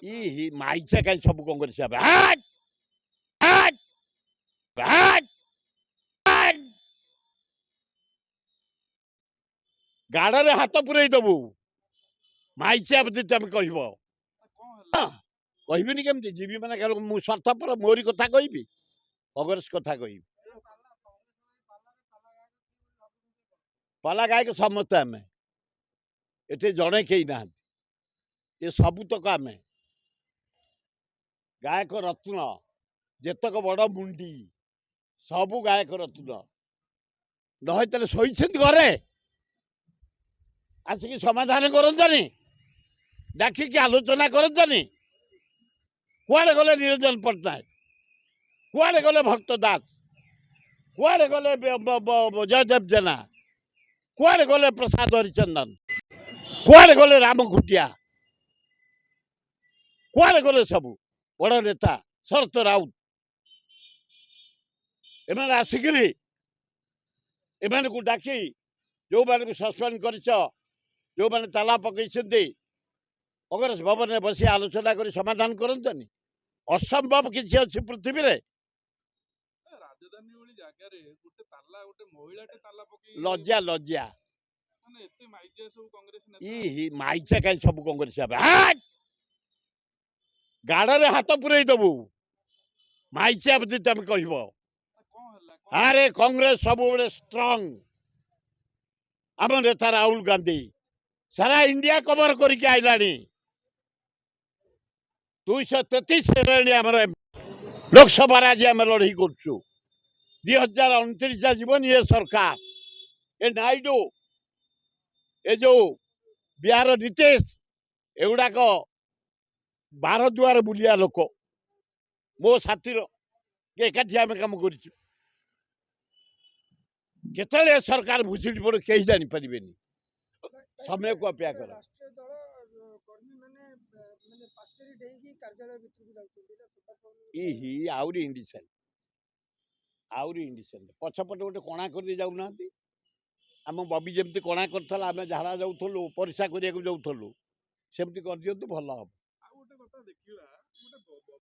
ମାଇଚା କାହିଁ ସବୁ କଂଗ୍ରେସ ହେବେ ହାଟ୍ ହାଟ୍ ହାଟ୍ ହାଟ୍ ଗାଡରେ ହାତ ପୁରେଇ ଦବୁ ମାଇଚା ଯଦି ତମେ କହିବ କହିବିନି କେମିତି ଯିବି ମାନେ ମୁଁ ସ୍ୱାର୍ଥପର ମୋରି କଥା କହିବି କଂଗ୍ରେସ କଥା କହିବି ପାଲା ଗାୟକ ସମସ୍ତେ ଆମେ ଏଠି ଜଣେ କେହି ନାହାନ୍ତି ଏ ସବୁତକ ଆମେ ଗାୟକ ରତ୍ନ ଯେତକ ବଡ ମୁଣ୍ଡି ସବୁ ଗାୟକ ରତ୍ନ ନ ହେଇଥିଲେ ଶୋଇଛନ୍ତି ଘରେ ଆସିକି ସମାଧାନ କରନ୍ତାନି ଡାକିକି ଆଲୋଚନା କରନ୍ତାନି କୁଆଡେ ଗଲେ ନିରଞ୍ଜନ ପଟ୍ଟନାୟକ କୁଆଡେ ଗଲେ ଭକ୍ତ ଦାସ କୁଆଡେ ଗଲେ ଜୟଦେବ ଜେନା କୁଆଡେ ଗଲେ ପ୍ରସାଦ ହରିଚନ୍ଦନ କୁଆଡେ ଗଲେ ରାମ ଖୁଟିଆ କୁଆଡେ ଗଲେ ସବୁ ବଡ ନେତା ଶରତ ରାଉତ ଏମାନେ ଆସିକିରି ଏମାନଙ୍କୁ ଡାକି ଯୋଉମାନଙ୍କୁ ସସ୍ପେଣ୍ଡ କରିଛ ଯୋଉମାନେ ତାଲା ପକେଇଛନ୍ତି କଂଗ୍ରେସ ଭବନରେ ବସି ଆଲୋଚନା କରି ସମାଧାନ କରନ୍ତାନି ଅସମ୍ଭବ କିଛି ଅଛି ପୃଥିବୀରେ ରାଜଧାନୀ ଭଳି ଜାଗାରେ ଗୋଟେ ମହିଳାଟେ ତାଲା ପକେଇ ଲଜ୍ଜା ଲଜ୍ଜା ମାନେ ଏତେ ମାଇଚିଆ ସବୁ କଂଗ୍ରେସ ନେତା ମାଇଚା କାହିଁ ସବୁ କଂଗ୍ରେସ ହେବେ ହାଟ୍ ଗାଡରେ ହାତ ପୁରେଇ ଦବୁ ମାଇଚା ଯଦି ତମେ କହିବ କଣ ହେଲା ଆରେ କଂଗ୍ରେସ ସବୁବେଳେ ଷ୍ଟ୍ରଙ୍ଗ ଆମ ନେତା ରାହୁଲ ଗାନ୍ଧୀ ସାରା ଇଣ୍ଡିଆ କଭର କରିକି ଆଇଲାଣି 233 ହେଲାଣି ଆମର ଲୋକସଭାରେ ଆଜି ଆମେ ଲଢେଇ କରୁଛୁ 2029 ଯିବନି ଏ ସରକାର ଏ ନାଇଡୁ ଏ ଯୋଉ ବିହାର ନୀତିଶ ଏଗୁଡାକ ବାର ଦୁଆର ବୁଲିଆ ଲୋକ ମୋ ସାଥିର ଏକାଠି ଆମେ କାମ କରିଛୁ କେତେବେଳେ ଏ ସରକାର ଭୁଷୁଡି ପଡେ କେହି ଜାଣିପାରିବେନି ସମୟକୁ ଅପେକ୍ଷା କର ଆହୁରି ଇଣ୍ଡିସେଣ୍ଟ ପଛପଟେ ଗୋଟେ କଣା କରିଦେଇ ଯାଉନାହାନ୍ତି ଆମ ବବି ଯେମିତି କଣା କରିଥିଲା ଆମେ ଝାଡା ଯାଉଥିଲୁ ପରିସ୍ରା କରିବାକୁ ଯାଉଥିଲୁ ସେମିତି କରିଦିଅନ୍ତୁ ଭଲ ହବ ଆଉ ଗୋଟେ କଥା ଦେଖିବା ଗୋଟେ